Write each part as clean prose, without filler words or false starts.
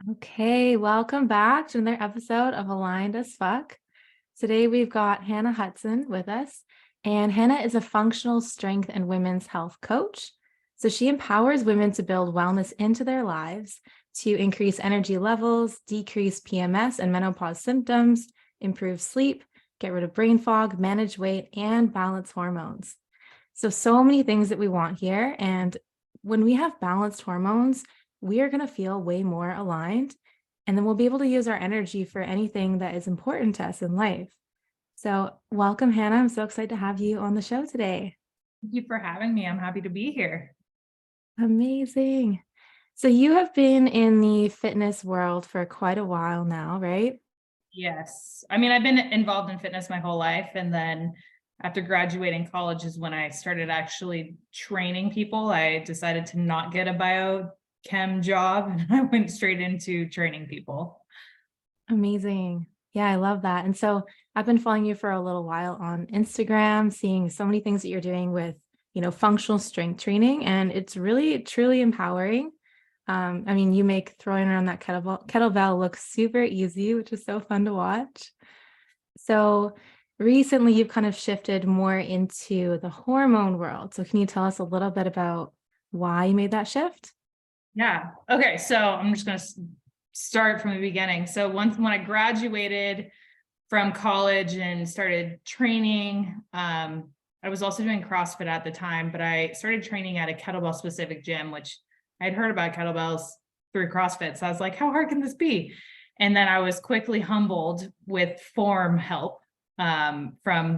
Okay, welcome back to another episode of Aligned as Fuck. Today we've got Hannah Hutson with us, and Hannah is a functional strength and women's health coach. So she empowers women to build wellness into their lives, to increase energy levels, decrease PMS and menopause symptoms, improve sleep, get rid of brain fog, manage weight, and balance hormones. So many things that we want here. And when we have balanced hormones, we are going to feel way more aligned, and then we'll be able to use our energy for anything that is important to us in life. So welcome, Hannah. I'm so excited to have you on the show today. Thank you for having me. I'm happy to be here. Amazing. So you have been in the fitness world for quite a while now, right? Yes. I mean, I've been involved in fitness my whole life. And then after graduating college is when I started actually training people. I decided to not get a biochem job and I went straight into training people. Amazing. Yeah, I love that. And so I've been following you for a little while on Instagram, seeing so many things that you're doing with, functional strength training, and it's really, truly empowering. I mean, you make throwing around that kettlebell look super easy, which is so fun to watch. So recently you've kind of shifted more into the hormone world. So can you tell us a little bit about why you made that shift? Yeah. Okay. So I'm just going to start from the beginning. So when I graduated from college and started training, I was also doing CrossFit at the time, but I started training at a kettlebell specific gym, which I'd heard about kettlebells through CrossFit. So I was like, how hard can this be? And then I was quickly humbled with form help from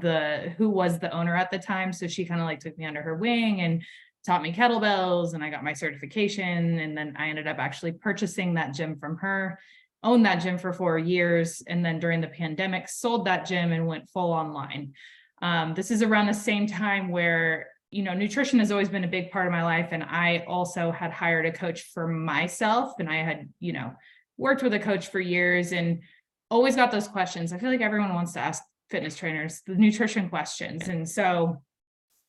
who was the owner at the time. So she kind of like took me under her wing and taught me kettlebells, and I got my certification. And then I ended up actually purchasing that gym from her, owned that gym for 4 years. And then during the pandemic, sold that gym and went full online. This is around the same time where, nutrition has always been a big part of my life. And I also had hired a coach for myself, and I had, worked with a coach for years and always got those questions. I feel like everyone wants to ask fitness trainers the nutrition questions. And so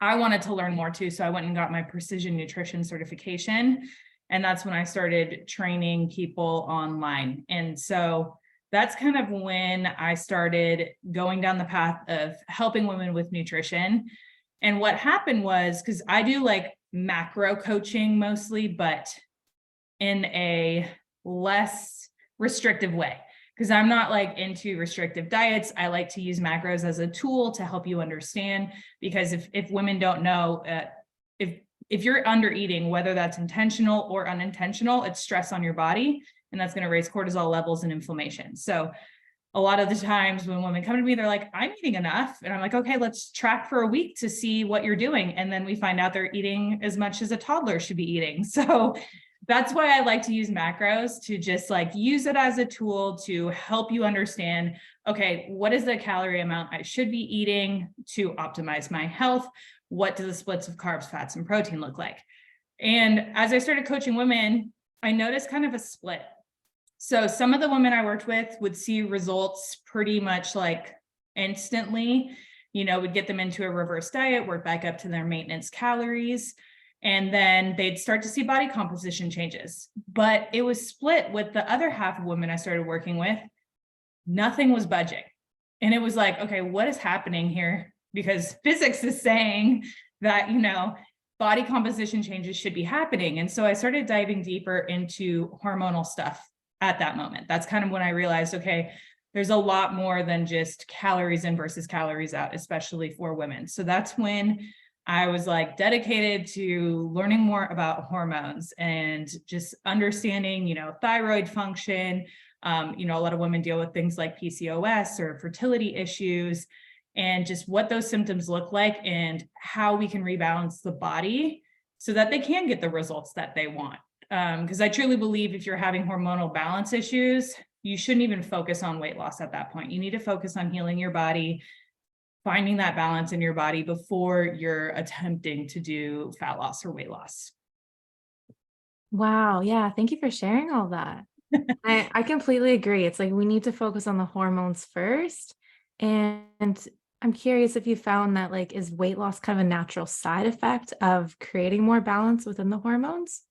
I wanted to learn more too. So I went and got my precision nutrition certification. And that's when I started training people online. And so that's kind of when I started going down the path of helping women with nutrition. And what happened was, because I do like macro coaching mostly, but in a less restrictive way, because I'm not like into restrictive diets. I like to use macros as a tool to help you understand, because if women don't know, if you're under eating, whether that's intentional or unintentional, it's stress on your body, and that's going to raise cortisol levels and inflammation. So a lot of the times when women come to me, they're like, I'm eating enough. And I'm like, okay, let's track for a week to see what you're doing. And then we find out they're eating as much as a toddler should be eating. So that's why I like to use macros, to just like use it as a tool to help you understand, okay, what is the calorie amount I should be eating to optimize my health? What do the splits of carbs, fats, and protein look like? And as I started coaching women, I noticed kind of a split. So some of the women I worked with would see results pretty much like instantly, would get them into a reverse diet, work back up to their maintenance calories, and then they'd start to see body composition changes. But it was split with the other half of women I started working with. Nothing was budging. And it was like, okay, what is happening here? Because physics is saying that, body composition changes should be happening. And so I started diving deeper into hormonal stuff at that moment. That's kind of when I realized, okay, there's a lot more than just calories in versus calories out, especially for women. So that's when I was like dedicated to learning more about hormones and just understanding, thyroid function. A lot of women deal with things like PCOS or fertility issues, and just what those symptoms look like and how we can rebalance the body so that they can get the results that they want. Because I truly believe if you're having hormonal balance issues, you shouldn't even focus on weight loss at that point. You need to focus on healing your body, finding that balance in your body before you're attempting to do fat loss or weight loss. Wow. Yeah. Thank you for sharing all that. I completely agree. It's like we need to focus on the hormones first. And I'm curious if you found that, like, is weight loss kind of a natural side effect of creating more balance within the hormones?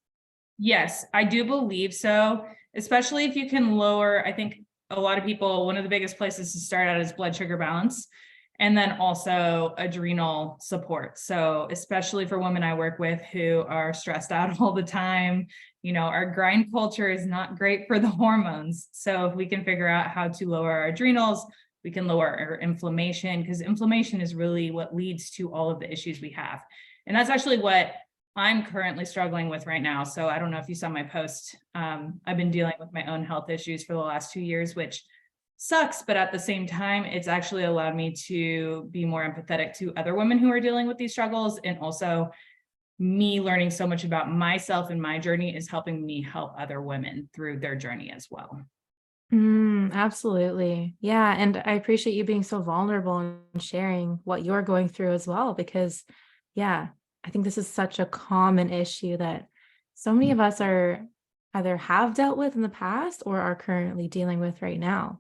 Yes, I do believe so. especially if you can lower, I think a lot of people, one of the biggest places to start out is blood sugar balance, and then also adrenal support. So especially for women I work with who are stressed out all the time, our grind culture is not great for the hormones. So if we can figure out how to lower our adrenals, we can lower our inflammation, because inflammation is really what leads to all of the issues we have. And that's actually what I'm currently struggling with right now. So I don't know if you saw my post. I've been dealing with my own health issues for the last 2 years, which sucks, but at the same time, it's actually allowed me to be more empathetic to other women who are dealing with these struggles. And also me learning so much about myself and my journey is helping me help other women through their journey as well. Absolutely. Yeah. And I appreciate you being so vulnerable and sharing what you're going through as well, because yeah, I think this is such a common issue that so many of us are either have dealt with in the past or are currently dealing with right now.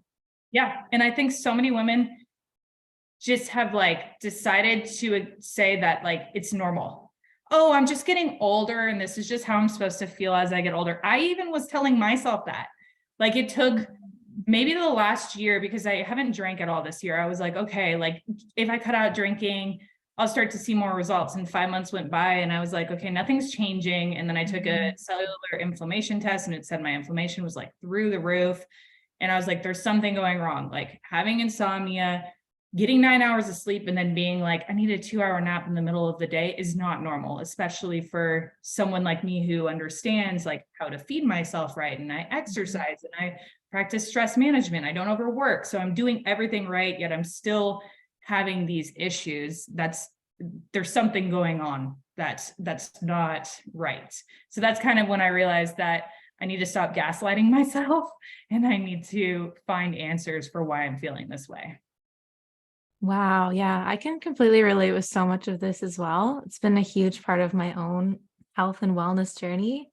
Yeah. And I think so many women just have decided to say that it's normal. Oh, I'm just getting older and this is just how I'm supposed to feel as I get older. I even was telling myself that. It took maybe the last year, because I haven't drank at all this year. I was like, okay, if I cut out drinking, I'll start to see more results. And 5 months went by and I was like, okay, nothing's changing. And then I took a cellular inflammation test and it said my inflammation was through the roof. And I was like, there's something going wrong, having insomnia, getting 9 hours of sleep, and then being like, I need a 2-hour nap in the middle of the day is not normal, especially for someone like me who understands how to feed myself right. And I exercise and I practice stress management. I don't overwork. So I'm doing everything right, yet I'm still having these issues. There's something going on that's not right. So that's kind of when I realized that I need to stop gaslighting myself and I need to find answers for why I'm feeling this way. Wow. Yeah. I can completely relate with so much of this as well. It's been a huge part of my own health and wellness journey.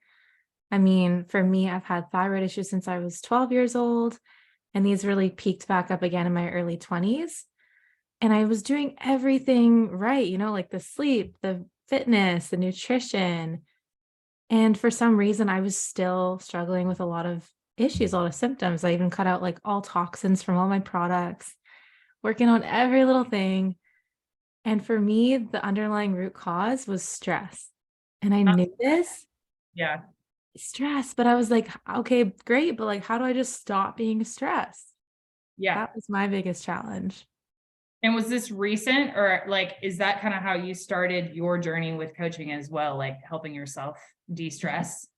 I mean, for me, I've had thyroid issues since I was 12 years old, and these really peaked back up again in my early 20s. And I was doing everything right, like the sleep, the fitness, the nutrition. And for some reason, I was still struggling with a lot of issues, a lot of symptoms. I even cut out all toxins from all my products, working on every little thing. And for me, the underlying root cause was stress. And I knew this Yeah. stress, but I was like, okay, great. But how do I just stop being stressed? Yeah. That was my biggest challenge. And was this recent, or is that kind of how you started your journey with coaching as well, helping yourself de-stress?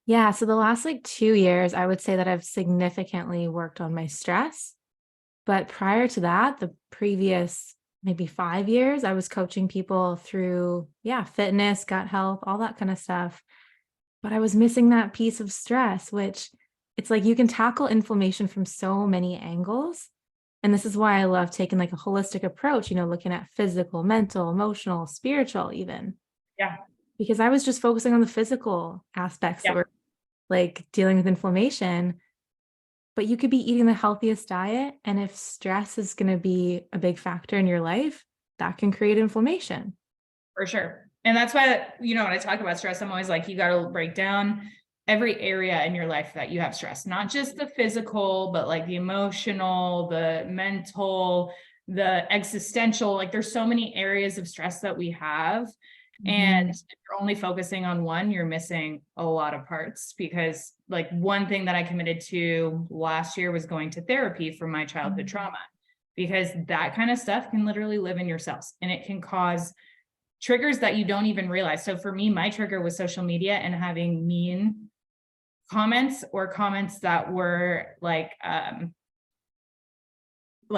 Yeah. So the last 2 years, I would say that I've significantly worked on my stress. But prior to that, the previous maybe 5 years, I was coaching people through, fitness, gut health, all that kind of stuff. But I was missing that piece of stress, which it's you can tackle inflammation from so many angles. And this is why I love taking a holistic approach, looking at physical, mental, emotional, spiritual, even. Yeah. Because I was just focusing on the physical aspects that Yeah. were dealing with inflammation. But you could be eating the healthiest diet. And if stress is going to be a big factor in your life, that can create inflammation. For sure. And that's why, when I talk about stress, I'm always you got to break down every area in your life that you have stress, not just the physical, but the emotional, the mental, the existential. There's so many areas of stress that we have. And if you're only focusing on one, you're missing a lot of parts, because one thing that I committed to last year was going to therapy for my childhood trauma, because that kind of stuff can literally live in your cells and it can cause triggers that you don't even realize. So for me, my trigger was social media and having mean comments or comments that were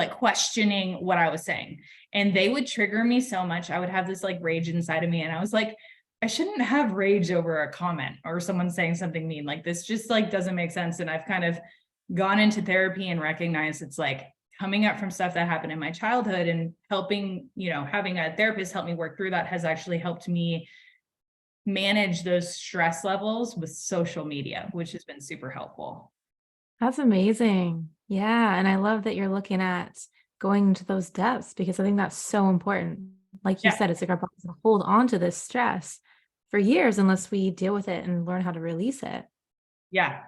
questioning what I was saying. And they would trigger me so much. I would have this rage inside of me. And I was like, I shouldn't have rage over a comment or someone saying something mean. This just doesn't make sense. And I've kind of gone into therapy and recognized it's coming up from stuff that happened in my childhood, and helping, having a therapist help me work through that has actually helped me manage those stress levels with social media, which has been super helpful. That's amazing. Yeah. And I love that you're looking at going into those depths, because I think that's so important. Like you said, it's our bodies hold on to this stress for years unless we deal with it and learn how to release it. Yeah.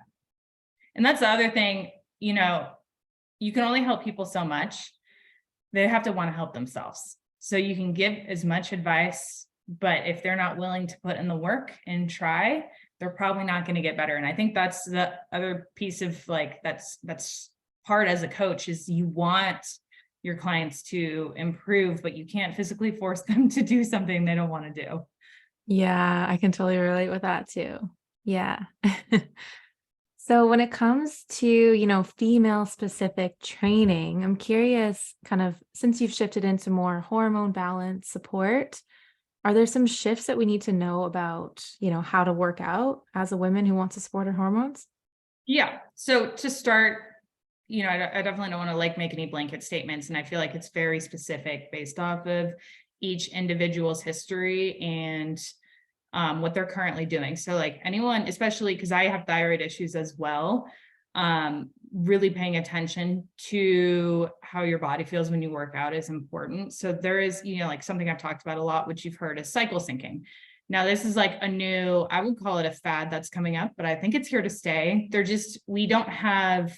And that's the other thing, you know, you can only help people so much. They have to want to help themselves. So you can give as much advice, but if they're not willing to put in the work and try, they're probably not going to get better. And I think that's the other piece of like, that's hard as a coach, is you want your clients to improve, but you can't physically force them to do something they don't want to do. Yeah, I can totally relate with that too. Yeah. So when it comes to, female specific training, I'm curious kind of since you've shifted into more hormone balance support, are there some shifts that we need to know about, how to work out as a woman who wants to support her hormones? Yeah. So to start, I definitely don't want to like make any blanket statements. And I feel like it's very specific based off of each individual's history and what they're currently doing. So like anyone, especially because I have thyroid issues as well, really paying attention to how your body feels when you work out is important. So there is, like something I've talked about a lot, which you've heard, is cycle syncing. Now, this is like a new, I would call it a fad that's coming up, but I think it's here to stay. We don't have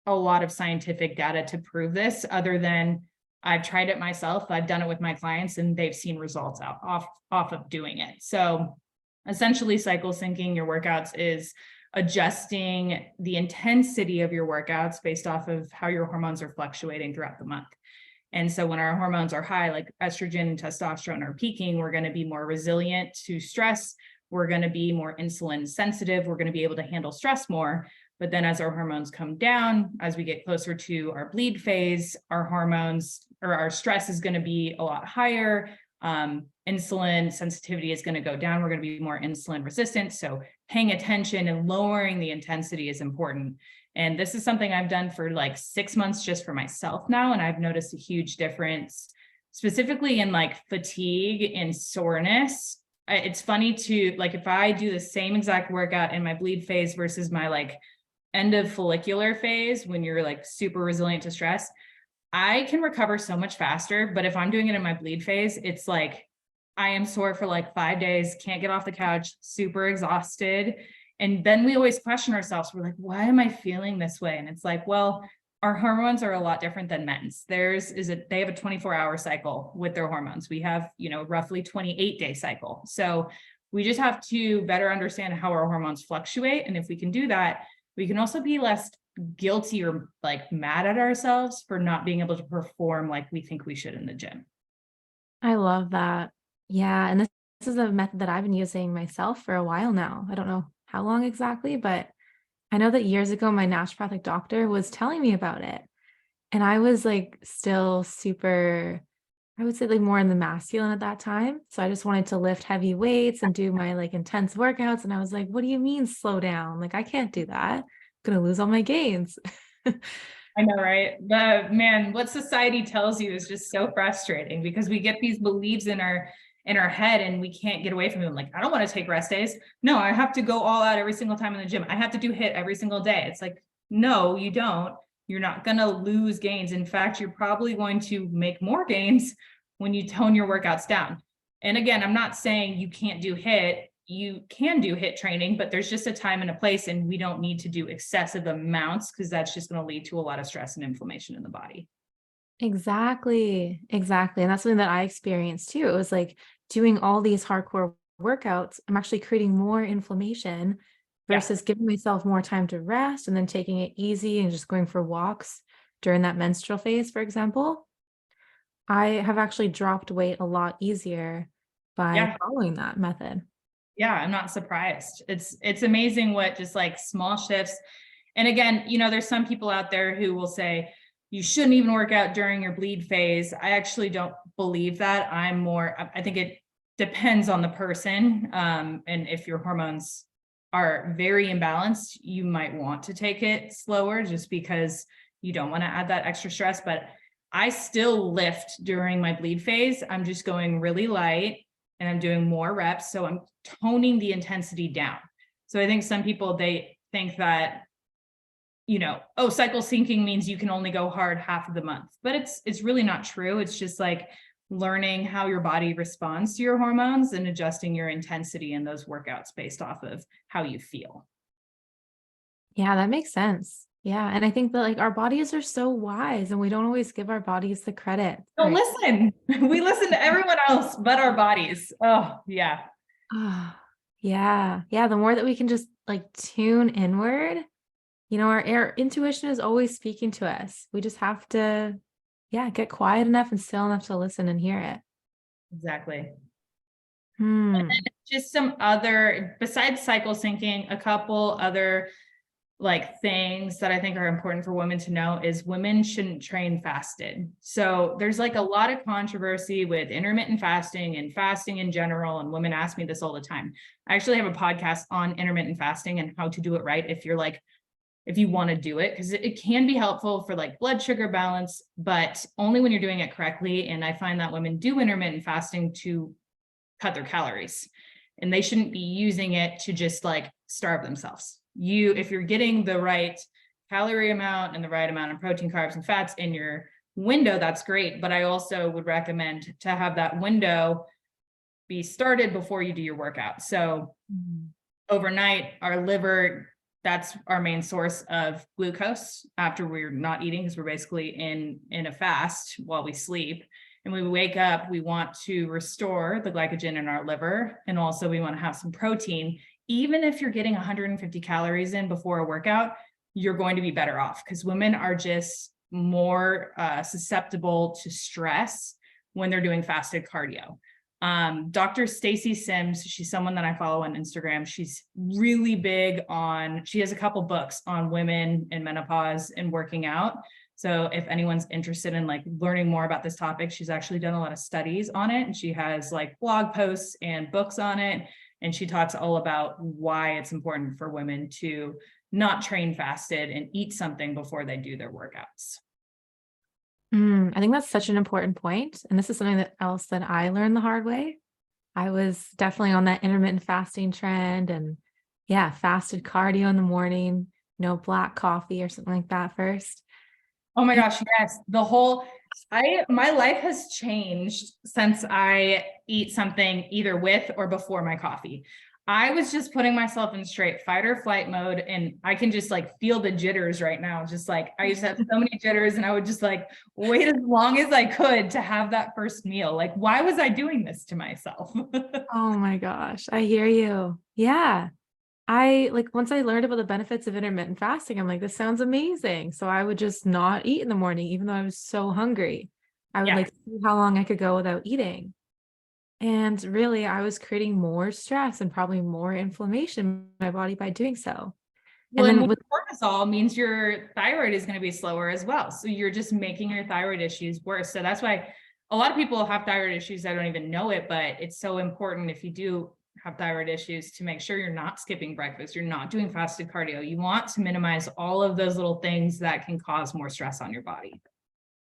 a lot of scientific data to prove this, other than I've tried it myself. I've done it with my clients and they've seen results off of doing it. So essentially cycle syncing your workouts is adjusting the intensity of your workouts based off of how your hormones are fluctuating throughout the month. And so when our hormones are high, like estrogen and testosterone are peaking, we're going to be more resilient to stress. We're going to be more insulin sensitive. We're going to be able to handle stress more. But then as our hormones come down, as we get closer to our bleed phase, our hormones or our stress is going to be a lot higher. Insulin sensitivity is going to go down. We're going to be more insulin resistant. So paying attention and lowering the intensity is important. And this is something I've done for like 6 months just for myself now. And I've noticed a huge difference, specifically in like fatigue and soreness. It's funny to like, if I do the same exact workout in my bleed phase versus my like end of follicular phase, when you're like super resilient to stress, I can recover so much faster. But if I'm doing it in my bleed phase, it's like I am sore for like 5 days, can't get off the couch, super exhausted. And then we always question ourselves. We're like, why am I feeling this way? And it's like, well, our hormones are a lot different than men's. They have a 24-hour cycle with their hormones. We have, roughly 28-day cycle. So we just have to better understand how our hormones fluctuate. And if we can do that, we can also be less guilty or like mad at ourselves for not being able to perform like we think we should in the gym. I love that. Yeah. And this is a method that I've been using myself for a while now. I don't know how long exactly, but I know that years ago, my naturopathic doctor was telling me about it. And I was like still super, I would say like more in the masculine at that time. So I just wanted to lift heavy weights and do my like intense workouts. And I was like, what do you mean slow down? Like, I can't do that. I'm going to lose all my gains. I know, right? What society tells you is just so frustrating because we get these beliefs in our head and we can't get away from them. Like, I don't want to take rest days. No, I have to go all out every single time in the gym. I have to do HIIT every single day. It's like, no, you don't. You're not going to lose gains. In fact, you're probably going to make more gains when you tone your workouts down. And again, I'm not saying you can't do HIIT. You can do HIIT training, but there's just a time and a place, and we don't need to do excessive amounts because that's just going to lead to a lot of stress and inflammation in the body. Exactly. Exactly. And that's something that I experienced too. It was like doing all these hardcore workouts, I'm actually creating more inflammation Yeah. versus giving myself more time to rest and then taking it easy and just going for walks during that menstrual phase, for example. I have actually dropped weight a lot easier by Yeah. following that method. Yeah. I'm not surprised. It's amazing what just like small shifts. And again, there's some people out there who will say, you shouldn't even work out during your bleed phase. I actually don't believe that. I think it depends on the person. And if your hormones are very imbalanced, you might want to take it slower just because you don't want to add that extra stress. But I still lift during my bleed phase. I'm just going really light and I'm doing more reps. So I'm toning the intensity down. So I think some people, they think that, cycle syncing means you can only go hard half of the month, but it's really not true. It's just like learning how your body responds to your hormones and adjusting your intensity in those workouts based off of how you feel. Yeah, that makes sense. Yeah. And I think that like our bodies are so wise and we don't always give our bodies the credit. Don't Right. listen. We listen to everyone else but our bodies. Oh, yeah. Ah, yeah. Yeah. The more that we can just like tune inward, our intuition is always speaking to us. We just have to, yeah, get quiet enough and still enough to listen and hear it. Exactly. Hmm. Just some other, besides cycle syncing, a couple other like things that I think are important for women to know is women shouldn't train fasted. So there's like a lot of controversy with intermittent fasting and fasting in general. And women ask me this all the time. I actually have a podcast on intermittent fasting and how to do it right if you want to do it, because it can be helpful for like blood sugar balance, but only when you're doing it correctly. And I find that women do intermittent fasting to cut their calories, and they shouldn't be using it to just like starve themselves. If you're getting the right calorie amount and the right amount of protein, carbs, and fats in your window, that's great. But I also would recommend to have that window be started before you do your workout. So overnight, our liver, that's our main source of glucose after we're not eating, because we're basically in a fast while we sleep. And when we wake up, we want to restore the glycogen in our liver. And also we want to have some protein. Even if you're getting 150 calories in before a workout, you're going to be better off, because women are just more susceptible to stress when they're doing fasted cardio. Dr. Stacy Sims, she's someone that I follow on Instagram. She's really big she has a couple books on women in menopause and working out. So if anyone's interested in like learning more about this topic, she's actually done a lot of studies on it, and she has like blog posts and books on it. And she talks all about why it's important for women to not train fasted and eat something before they do their workouts. I think that's such an important point. And this is something else that I learned the hard way. I was definitely on that intermittent fasting trend and yeah, fasted cardio in the morning, black coffee or something like that first. Oh my gosh, yes. My life has changed since I eat something either with or before my coffee. I was just putting myself in straight fight or flight mode, and I can just like feel the jitters right now. Just like I used to have so many jitters, and I would just like wait as long as I could to have that first meal. Like, why was I doing this to myself? Oh my gosh, I hear you. Yeah. I like once I learned about the benefits of intermittent fasting, I'm like, this sounds amazing. So I would just not eat in the morning, even though I was so hungry. I would Yeah. like see how long I could go without eating. And really, I was creating more stress and probably more inflammation in my body by doing so. Well, And and then with with, cortisol means your thyroid is going to be slower as well. So you're just making your thyroid issues worse. So that's why a lot of people have thyroid issues that don't even know it, but it's so important if you do have thyroid issues to make sure you're not skipping breakfast, you're not doing fasted cardio. You want to minimize all of those little things that can cause more stress on your body.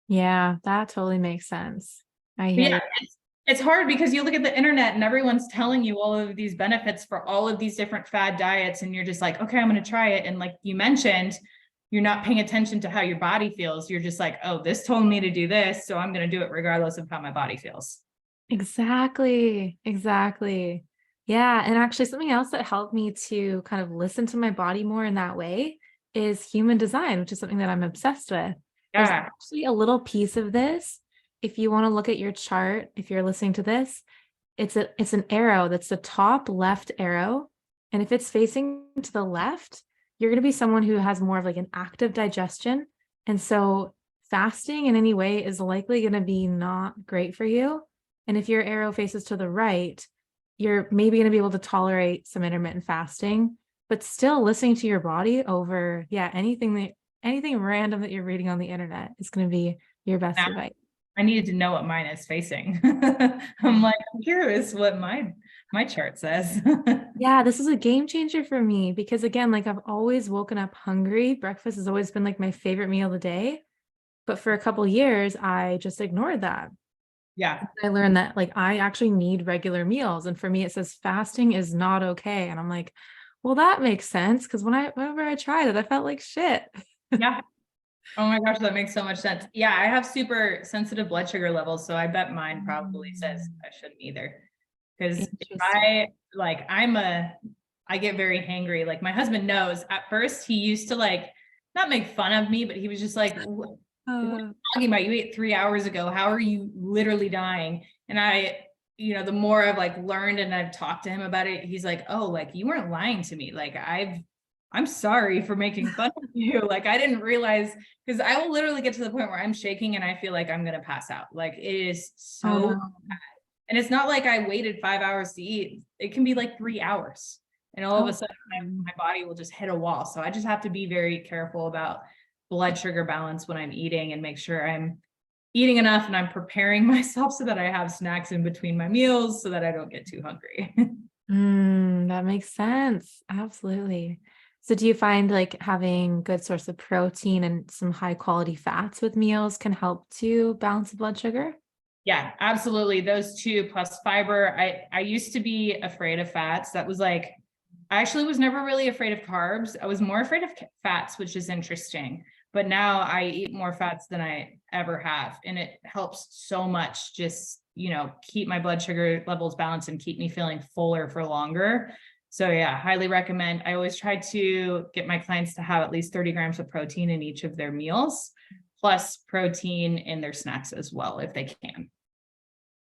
yeah, that totally makes sense. I But hear yeah, you. it's hard because you look at the internet and everyone's telling you all of these benefits for all of these different fad diets. And you're just like, okay, I'm going to try it. And like you mentioned, you're not paying attention to how your body feels. You're just like, oh, this told me to do this, so I'm going to do it regardless of how my body feels. Exactly. Exactly. Yeah. And actually, something else that helped me to kind of listen to my body more in that way is human design, which is something that I'm obsessed with. There's Yeah. actually a little piece of this. If you want to look at your chart, if you're listening to this, it's an arrow that's the top left arrow. And if it's facing to the left, you're going to be someone who has more of like an active digestion. And so fasting in any way is likely going to be not great for you. And if your arrow faces to the right, you're maybe going to be able to tolerate some intermittent fasting, but still listening to your body over, yeah, anything random that you're reading on the internet is going to be your best Now advice. I needed to know what mine is facing. I'm like, I'm curious what my chart says. Yeah, this is a game changer for me because again, like I've always woken up hungry. Breakfast has always been like my favorite meal of the day. But for a couple years, I just ignored that. Yeah. I learned that like I actually need regular meals. And for me, it says fasting is not okay. And I'm like, well, that makes sense. Cause whenever I tried it, I felt like shit. Yeah. Oh my gosh, that makes so much sense. Yeah, I have super sensitive blood sugar levels, so I bet mine probably says I shouldn't either. Because if Interesting. I'm a I get very hangry. Like my husband knows. At first he used to like not make fun of me, but he was just like, what are you talking about? You ate 3 hours ago. How are you literally dying? And the more I've like learned and I've talked to him about it, he's like, oh, like you weren't lying to me. Like I'm sorry for making fun of you. Like I didn't realize, because I will literally get to the point where I'm shaking and I feel like I'm going to pass out. Like it is Oh, so, no. and it's not like I waited 5 hours to eat. It can be like 3 hours. And all of a Oh, sudden my body will just hit a wall. So I just have to be very careful about blood sugar balance when I'm eating and make sure I'm eating enough and I'm preparing myself so that I have snacks in between my meals so that I don't get too hungry. that makes sense. Absolutely. So do you find like having good source of protein and some high quality fats with meals can help to balance the blood sugar? Yeah, absolutely. Those two plus fiber. I used to be afraid of fats. That was like, I actually was never really afraid of carbs. I was more afraid of fats, which is interesting. But now I eat more fats than I ever have. And it helps so much just, keep my blood sugar levels balanced and keep me feeling fuller for longer. So yeah, highly recommend. I always try to get my clients to have at least 30 grams of protein in each of their meals, plus protein in their snacks as well, if they can.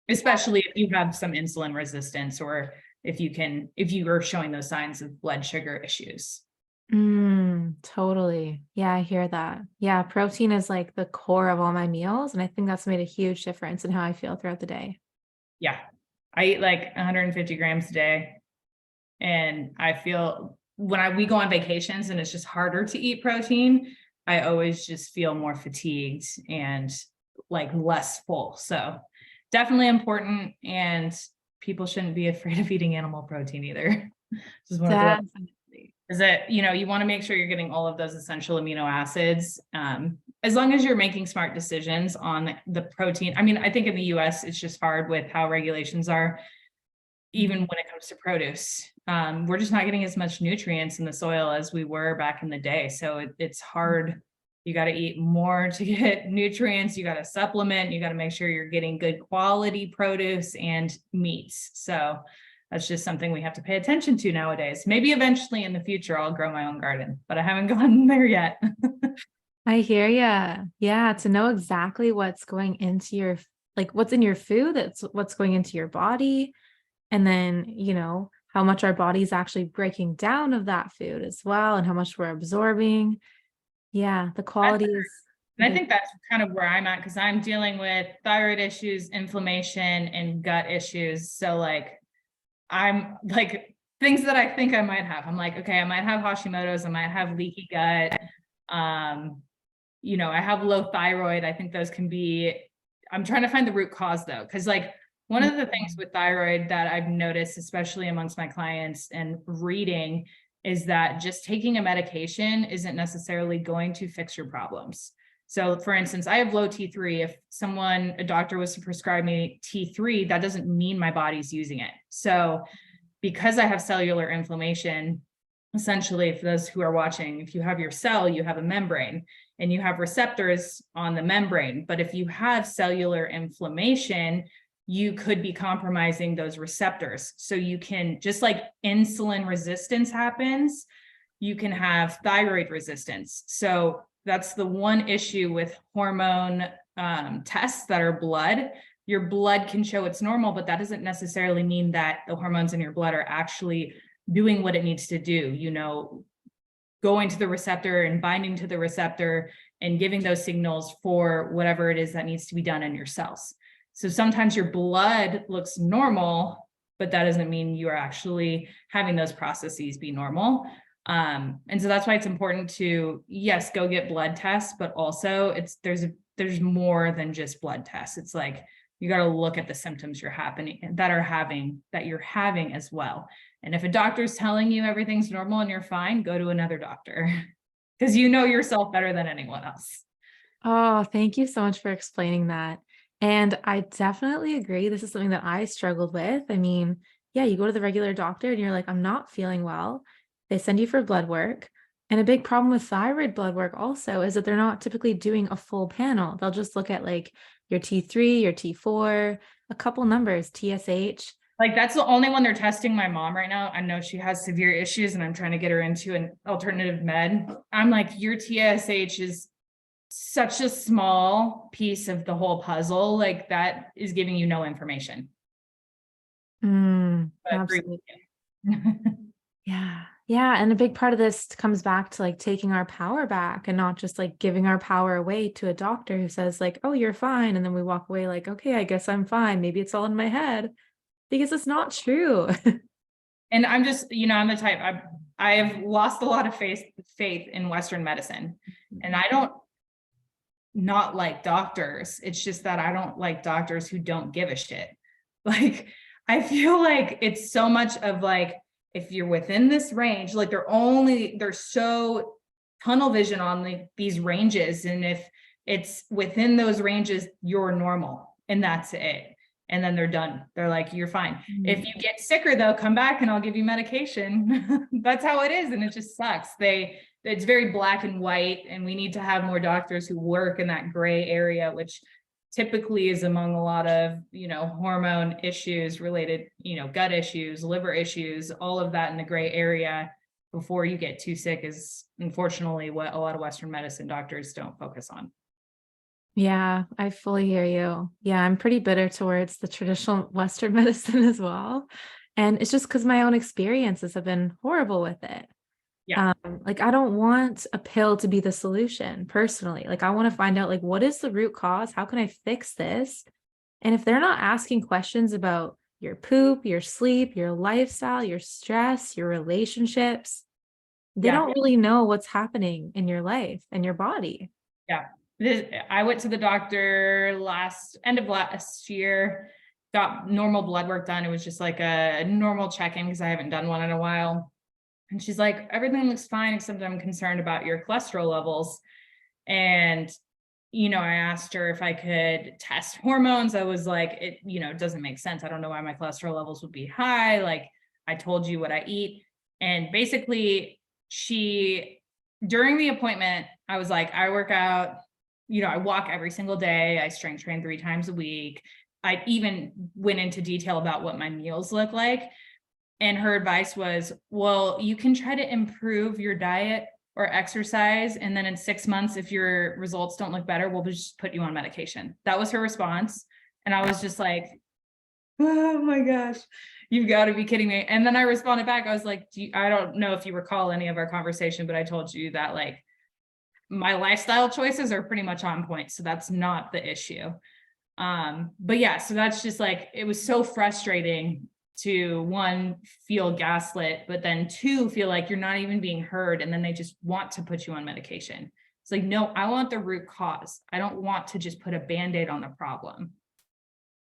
Especially if you have some insulin resistance or if you are showing those signs of blood sugar issues. Totally. Yeah, I hear that. Yeah, protein is like the core of all my meals, and I think that's made a huge difference in how I feel throughout the day. Yeah. I eat like 150 grams a day. And I feel when we go on vacations and it's just harder to eat protein, I always just feel more fatigued and like less full. So definitely important. And people shouldn't be afraid of eating animal protein either. Just want to throw Definitely. is that, you want to make sure you're getting all of those essential amino acids. As long as you're making smart decisions on the protein. I mean, I think in the US, it's just hard with how regulations are, even when it comes to produce. We're just not getting as much nutrients in the soil as we were back in the day. So it's hard. You got to eat more to get nutrients. You got to supplement. You got to make sure you're getting good quality produce and meats. So that's just something we have to pay attention to nowadays. Maybe eventually in the future, I'll grow my own garden, but I haven't gotten there yet. I hear ya. Yeah, to know exactly what's going into like what's in your food, that's what's going into your body. And then, how much our body's actually breaking down of that food as well, and how much we're absorbing. Yeah, the quality is And I big. think that's kind of where I'm at because I'm dealing with thyroid issues, inflammation, and gut issues. So like I'm like things that I think I might have. I'm like, okay, I might have Hashimoto's, I might have leaky gut. I have low thyroid. I think those can be, I'm trying to find the root cause though. Cause like one of the things with thyroid that I've noticed, especially amongst my clients and reading, is that just taking a medication isn't necessarily going to fix your problems. So for instance, I have low T3. If a doctor was to prescribe me T3, that doesn't mean my body's using it. So because I have cellular inflammation, essentially for those who are watching, if you have your cell, you have a membrane and you have receptors on the membrane. But if you have cellular inflammation, you could be compromising those receptors. So you can, just like insulin resistance happens, you can have thyroid resistance. So that's the one issue with hormone tests that are blood. Your blood can show it's normal, but that doesn't necessarily mean that the hormones in your blood are actually doing what it needs to do, going to the receptor and binding to the receptor and giving those signals for whatever it is that needs to be done in your cells. So sometimes your blood looks normal, but that doesn't mean you are actually having those processes be normal. And so that's why it's important to, yes, go get blood tests, but also there's more than just blood tests. It's like, you got to look at the symptoms you're having as well. And if a doctor's telling you everything's normal and you're fine, go to another doctor because you know yourself better than anyone else. Oh, thank you so much for explaining that. And I definitely agree. This is something that I struggled with. I mean, yeah, you go to the regular doctor and you're like, I'm not feeling well. They send you for blood work. And a big problem with thyroid blood work also is that they're not typically doing a full panel. They'll just look at like your T3, your T4, a couple numbers, TSH. Like that's the only one they're testing my mom right now. I know she has severe issues and I'm trying to get her into an alternative med. I'm like, your TSH is such a small piece of the whole puzzle. Like that is giving you no information. But Absolutely. Yeah. Yeah. And a big part of this comes back to like taking our power back and not just like giving our power away to a doctor who says, like, oh, you're fine. And then we walk away like, okay, I guess I'm fine. Maybe it's all in my head because it's not true. And I'm just, I'm the type, I've lost a lot of faith in Western medicine. And I don't not like doctors. It's just that I don't like doctors who don't give a shit. Like, I feel like it's so much of like, if you're within this range, like they're so tunnel vision on these ranges. And if it's within those ranges, you're normal and that's it. And then they're done. They're like, you're fine. If you get sicker though, come back and I'll give you medication. That's how it is. And it just sucks. It's very black and white. And we need to have more doctors who work in that gray area, which typically is among a lot of, hormone issues related, gut issues, liver issues, all of that in the gray area before you get too sick is unfortunately what a lot of Western medicine doctors don't focus on. Yeah, I fully hear you. Yeah, I'm pretty bitter towards the traditional Western medicine as well. And it's just because my own experiences have been horrible with it. Yeah. Like I don't want a pill to be the solution personally. Like I want to find out like what is the root cause? How can I fix this? And if they're not asking questions about your poop, your sleep, your lifestyle, your stress, your relationships, they Yeah. don't really know what's happening in your life and your body. Yeah. I went to the doctor end of last year, got normal blood work done. It was just like a normal check-in because I haven't done one in a while. And she's like, everything looks fine, except I'm concerned about your cholesterol levels. And, I asked her if I could test hormones. I was like, it doesn't make sense. I don't know why my cholesterol levels would be high. Like I told you what I eat. And basically during the appointment, I was like, I work out, I walk every single day. I strength train 3 times a week. I even went into detail about what my meals look like. And her advice was, well, you can try to improve your diet or exercise. And then in 6 months, if your results don't look better, we'll just put you on medication. That was her response. And I was just like, oh my gosh, you've got to be kidding me. And then I responded back. I was like, I don't know if you recall any of our conversation, but I told you that like my lifestyle choices are pretty much on point. So that's not the issue. But yeah, so that's just like, it was so frustrating to 1, feel gaslit, but then 2, feel like you're not even being heard. And then they just want to put you on medication. It's like, no, I want the root cause. I don't want to just put a Band-Aid on the problem.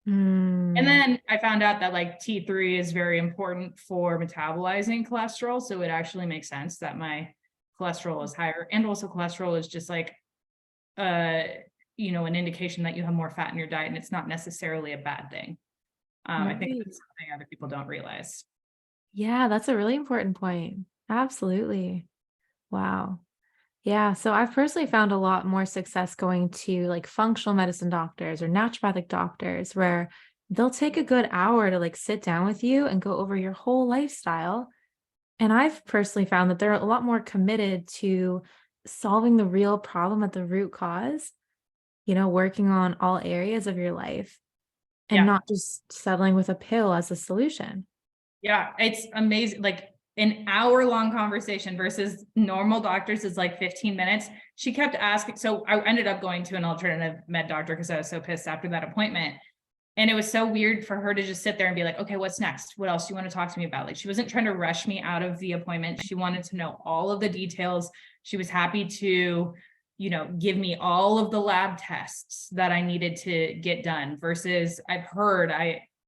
And then I found out that like T3 is very important for metabolizing cholesterol. So it actually makes sense that my cholesterol is higher. And also cholesterol is just like, an indication that you have more fat in your diet, and it's not necessarily a bad thing. I think that's something other people don't realize. Yeah, that's a really important point. Absolutely. Wow. Yeah. So I've personally found a lot more success going to like functional medicine doctors or naturopathic doctors where they'll take a good hour to like sit down with you and go over your whole lifestyle. And I've personally found that they're a lot more committed to solving the real problem at the root cause, working on all areas of your life and Yeah. not just settling with a pill as a solution. Yeah. It's amazing. Like an hour-long conversation versus normal doctors is like 15 minutes. She kept asking. So I ended up going to an alternative med doctor because I was so pissed after that appointment. And it was so weird for her to just sit there and be like, okay, what's next? What else do you want to talk to me about? Like, she wasn't trying to rush me out of the appointment. She wanted to know all of the details. She was happy to, give me all of the lab tests that I needed to get done versus I've heard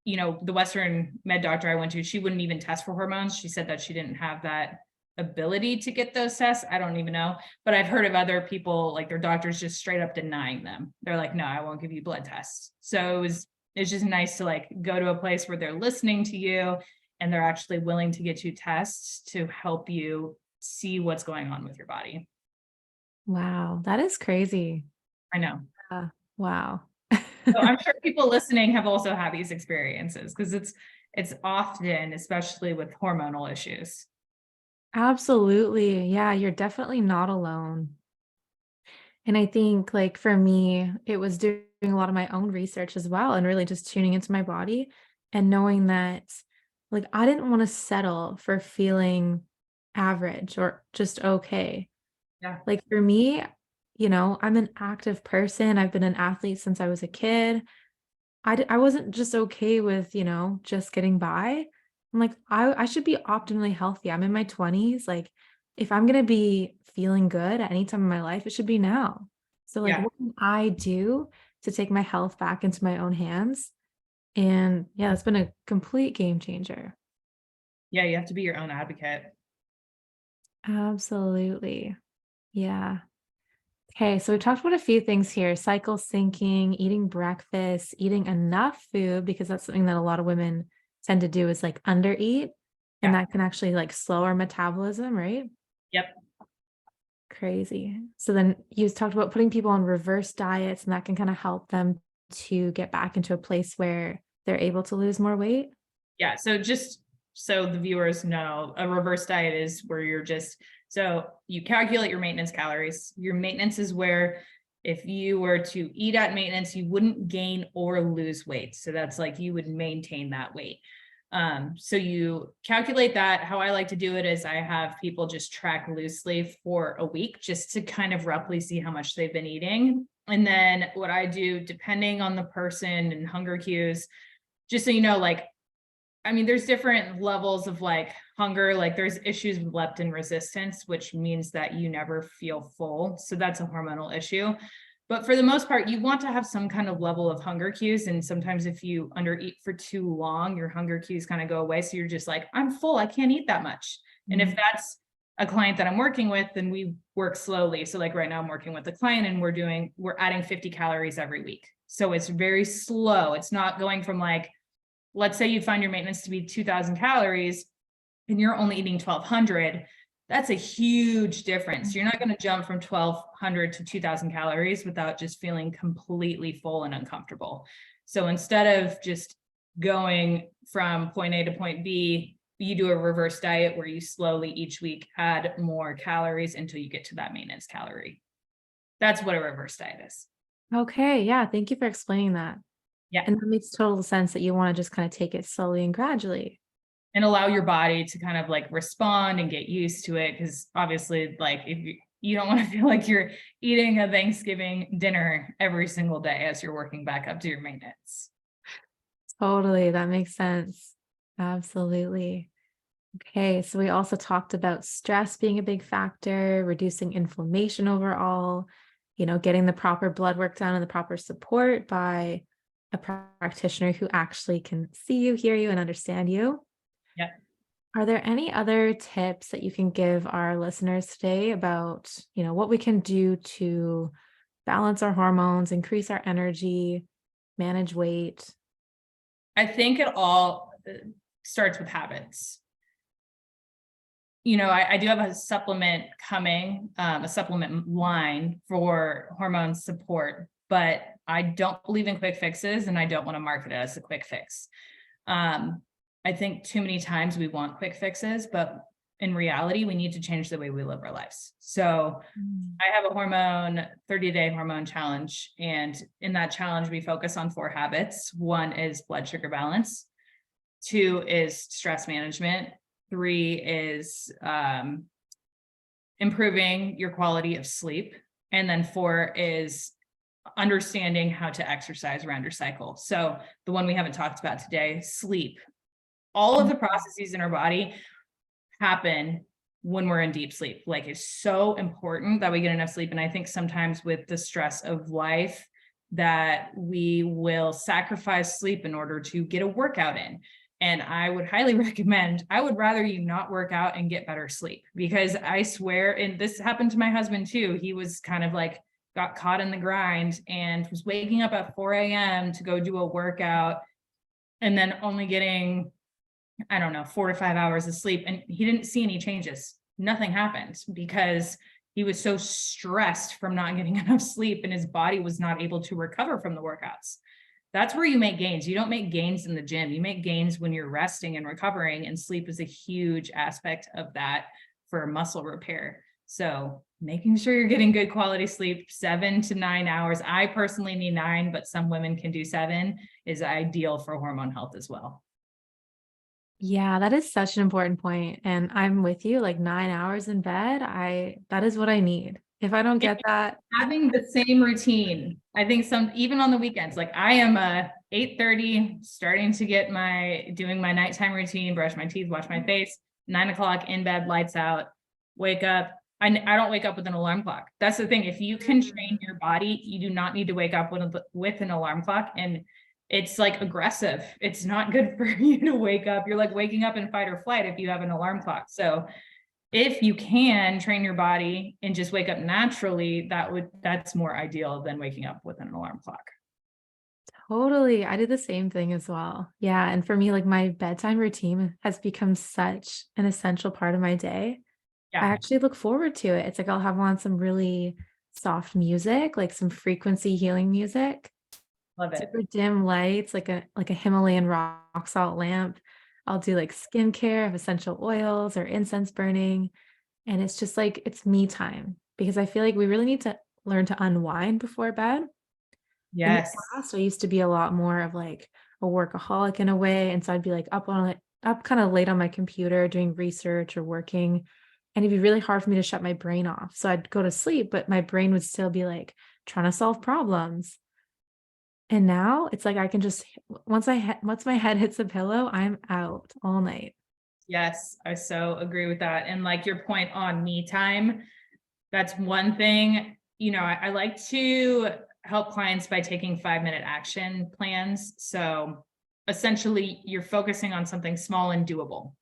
the Western med doctor I went to, she wouldn't even test for hormones. She said that she didn't have that ability to get those tests. I don't even know, but I've heard of other people, like their doctors just straight up denying them. They're like, no, I won't give you blood tests. So it's just nice to like go to a place where they're listening to you and they're actually willing to get you tests to help you see what's going on with your body. Wow. That is crazy. I know. Wow. So I'm sure people listening have also had these experiences because it's often, especially with hormonal issues. Absolutely. Yeah, you're definitely not alone. And I think like for me, it was doing a lot of my own research as well and really just tuning into my body and knowing that like I didn't want to settle for feeling average or just okay. Yeah. Like for me, I'm an active person. I've been an athlete since I was a kid. I wasn't just okay with, just getting by. I'm like, I should be optimally healthy. I'm in my 20s. Like, if I'm gonna be feeling good at any time in my life, it should be now. So, like, Yeah. what can I do to take my health back into my own hands? And yeah, it's been a complete game changer. Yeah. You have to be your own advocate. Absolutely. Yeah. Okay, so we talked about a few things here: cycle syncing, eating breakfast, eating enough food, because that's something that a lot of women tend to do is like undereat, and Yeah. that can actually like slow our metabolism, right? Yep. Crazy. So then you talked about putting people on reverse diets, and that can kind of help them to get back into a place where they're able to lose more weight. Yeah. So just so the viewers know, a reverse diet is where so you calculate your maintenance calories. Your maintenance is where if you were to eat at maintenance, you wouldn't gain or lose weight. So that's like you would maintain that weight. So you calculate that. How I like to do it is I have people just track loosely for a week just to kind of roughly see how much they've been eating. And then what I do, depending on the person and hunger cues, just so you know, like I mean, there's different levels of like hunger. Like there's issues with leptin resistance, which means that you never feel full. So that's a hormonal issue. But for the most part, you want to have some kind of level of hunger cues. And sometimes if you undereat for too long, your hunger cues kind of go away. So you're just like, I'm full, I can't eat that much. And if Mhm. that's a client that I'm working with, then we work slowly. So like right now I'm working with a client and we're adding 50 calories every week. So it's very slow. It's not going from like, let's say you find your maintenance to be 2,000 calories and you're only eating 1,200, that's a huge difference. You're not going to jump from 1,200 to 2,000 calories without just feeling completely full and uncomfortable. So instead of just going from point A to point B, you do a reverse diet where you slowly each week add more calories until you get to that maintenance calorie. That's what a reverse diet is. Okay, yeah, thank you for explaining that. Yeah. And that makes total sense that you want to just kind of take it slowly and gradually. And allow your body to kind of like respond and get used to it. Cause obviously, like if you don't want to feel like you're eating a Thanksgiving dinner every single day as you're working back up to your maintenance. Totally, that makes sense. Absolutely. Okay, so we also talked about stress being a big factor, reducing inflammation overall, getting the proper blood work done and the proper support by a practitioner who actually can see you, hear you, and understand you. Yeah. Are there any other tips that you can give our listeners today about, what we can do to balance our hormones, increase our energy, manage weight? I think it all starts with habits. I do have a supplement coming, a supplement line for hormone support, but I don't believe in quick fixes and I don't want to market it as a quick fix. Um, I think too many times we want quick fixes, but in reality, we need to change the way we live our lives. So Mm. I have a 30-day hormone challenge. And in that challenge, we focus on 4 habits. 1 is blood sugar balance. 2 is stress management. 3 is improving your quality of sleep. And then 4 is understanding how to exercise around your cycle. So the one we haven't talked about today, sleep. All of the processes in our body happen when we're in deep sleep. Like it's so important that we get enough sleep. And I think sometimes with the stress of life that we will sacrifice sleep in order to get a workout in. And I would highly recommend, I would rather you not work out and get better sleep because I swear, and this happened to my husband too. He was kind of like, got caught in the grind and was waking up at 4 a.m. to go do a workout and then only getting, I don't know, 4 to 5 hours of sleep. And he didn't see any changes. Nothing happened because he was so stressed from not getting enough sleep and his body was not able to recover from the workouts. that's where you make gains. You don't make gains in the gym. You make gains when you're resting and recovering, and sleep is a huge aspect of that for muscle repair. So making sure you're getting good quality sleep, 7 to 9 hours. I personally need 9, but some women can do 7, is ideal for hormone health as well. Yeah, that is such an important point. And I'm with you, like 9 hours in bed, that is what I need. If I don't get that, Having the same routine. I think even on the weekends, like I am 8:30, starting to get doing my nighttime routine, brush my teeth, wash my face, 9 o'clock in bed, lights out, wake up. I don't wake up with an alarm clock. That's the thing. If you can train your body, you do not need to wake up with an alarm clock. And it's like aggressive. It's not good for you to wake up. You're like waking up in fight or flight if you have an alarm clock. So if you can train your body and just wake up naturally, that's more ideal than waking up with an alarm clock. totally. I do the same thing as well. Yeah. And for me, like my bedtime routine has become such an essential part of my day. I Yeah, actually look forward to it. It's like I'll have on some really soft music, like some frequency healing music, love it. super dim lights, like a Himalayan rock salt lamp. I'll do like skincare of essential oils or incense burning. And it's just like it's me time because I feel like we really need to learn to unwind before bed. In the Yes. past, I used to be a lot more of like a workaholic in a way. And so I'd be like up kind of late on my computer doing research or working. And it'd be really hard for me to shut my brain off. So I'd go to sleep, but my brain would still be like trying to solve problems. And now it's like I can just once my head hits the pillow, I'm out all night. Yes, I so agree with that. And like your point on me time, that's one thing, I like to help clients by taking 5-minute action plans. So essentially you're focusing on something small and doable.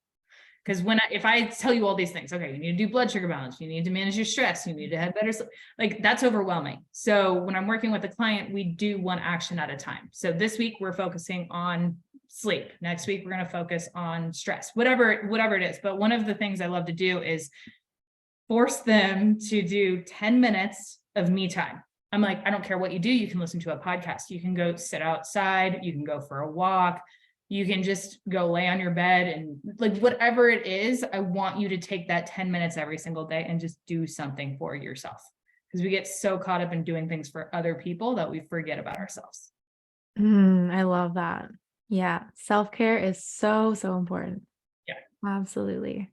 Because if I tell you all these things, okay, you need to do blood sugar balance, you need to manage your stress, you need to have better sleep, like that's overwhelming. So when I'm working with a client, we do one action at a time. So this week we're focusing on sleep. Next week we're going to focus on stress, whatever it is. But one of the things I love to do is force them to do 10 minutes of me time. I'm like, I don't care what you do. You can listen to a podcast. You can go sit outside. You can go for a walk. You can just go lay on your bed and like whatever it is, I want you to take that 10 minutes every single day and just do something for yourself. Because we get so caught up in doing things for other people that we forget about ourselves. I love that. Yeah. Self-care is so, so important. Yeah. Absolutely.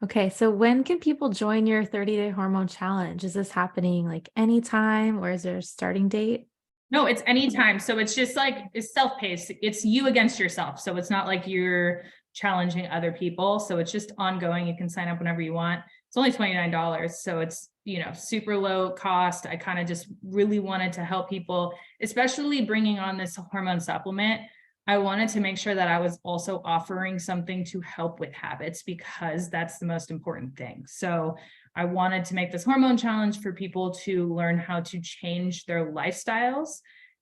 Okay. So when can people join your 30-day hormone challenge? Is this happening like anytime or is there a starting date? No, it's anytime. So it's just like it's self-paced. It's you against yourself. So it's not like you're challenging other people. So it's just ongoing. You can sign up whenever you want. It's only $29. So it's, super low cost. I kind of just really wanted to help people, especially bringing on this hormone supplement. I wanted to make sure that I was also offering something to help with habits because that's the most important thing. So I wanted to make this hormone challenge for people to learn how to change their lifestyles.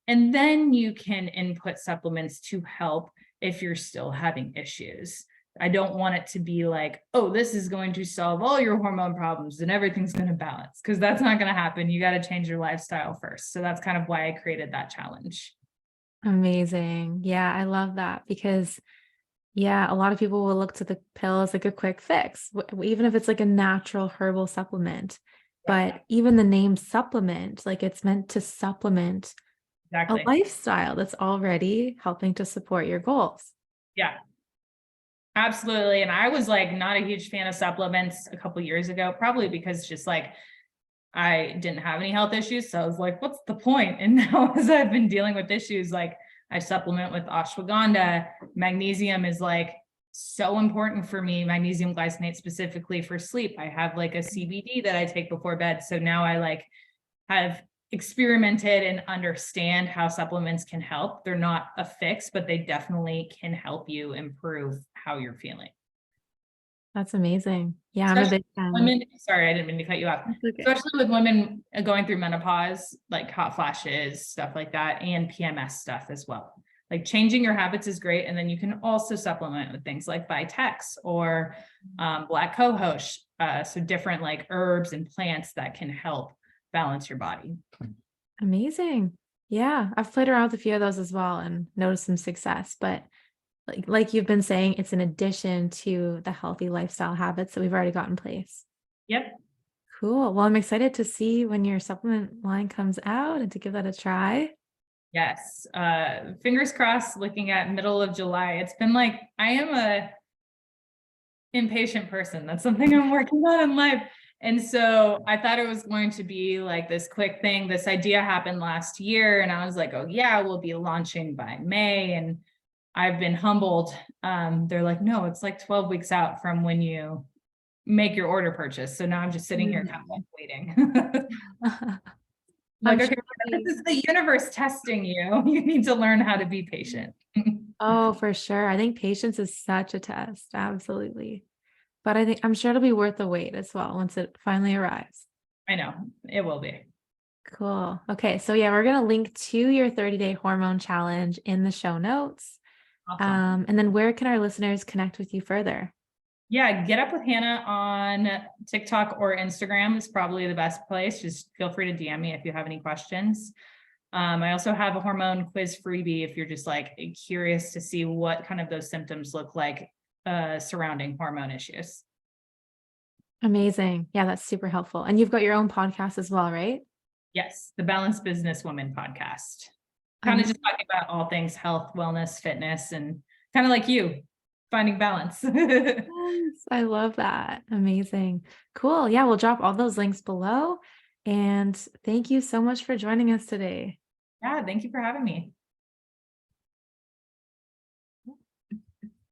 And then you can input supplements to help if you're still having issues. I don't want it to be like, oh, this is going to solve all your hormone problems and everything's going to balance, because that's not going to happen. You got to change your lifestyle first. So that's kind of why I created that challenge. Amazing. Yeah, I love that because yeah, a lot of people will look to the pill as like a quick fix, even if it's like a natural herbal supplement. But even the name supplement, like it's meant to supplement a Exactly. lifestyle that's already helping to support your goals. Yeah, absolutely. And I was like not a huge fan of supplements a couple years ago, probably because just like I didn't have any health issues. So I was like, what's the point? And now as I've been dealing with issues, like I supplement with ashwagandha. Magnesium is like so important for me. Magnesium glycinate specifically for sleep. I have like a CBD that I take before bed. So now I like have experimented and understand how supplements can help. They're not a fix, but they definitely can help you improve how you're feeling. That's amazing. Yeah, I'm a Especially big fan. women, sorry, I didn't mean to cut you off. That's okay. Especially with women going through menopause, like hot flashes, stuff like that, and PMS stuff as well. Like changing your habits is great. And then you can also supplement with things like Vitex or black cohosh. So different like herbs and plants that can help balance your body. Amazing. Yeah, I've played around with a few of those as well and noticed some success, but like you've been saying, it's in addition to the healthy lifestyle habits that we've already got in place. Yep. Cool. Well, I'm excited to see when your supplement line comes out and to give that a try. Yes. Fingers crossed, looking at middle of July. It's been like, I am a impatient person. That's something I'm working on in life. And so I thought it was going to be like this quick thing. This idea happened last year, and I was like, oh yeah, we'll be launching by May. And I've been humbled. They're like, no, it's like 12 weeks out from when you make your order purchase. So now I'm just sitting here kind of like waiting. I'm Like, sure okay, it'll this be is the universe testing you. You need to learn how to be patient. oh, for sure. I think patience is such a test. Absolutely. But I'm sure it'll be worth the wait as well once it finally arrives. I know it will be. Cool. Okay. So yeah, we're going to link to your 30-day hormone challenge in the show notes. Awesome. And then where can our listeners connect with you further? Yeah, get up with Hannah on TikTok or Instagram is probably the best place. Just feel free to DM me if you have any questions. I also have a hormone quiz freebie if you're just like curious to see what kind of those symptoms look like surrounding hormone issues. Amazing. Yeah, that's super helpful. And you've got your own podcast as well, right? Yes, the Balanced Businesswoman podcast. Kind of Um, just talking about all things health, wellness, fitness, and kind of like you, finding balance. yes, I love that. Amazing. Cool. Yeah, we'll drop all those links below. And thank you so much for joining us today. Yeah, thank you for having me.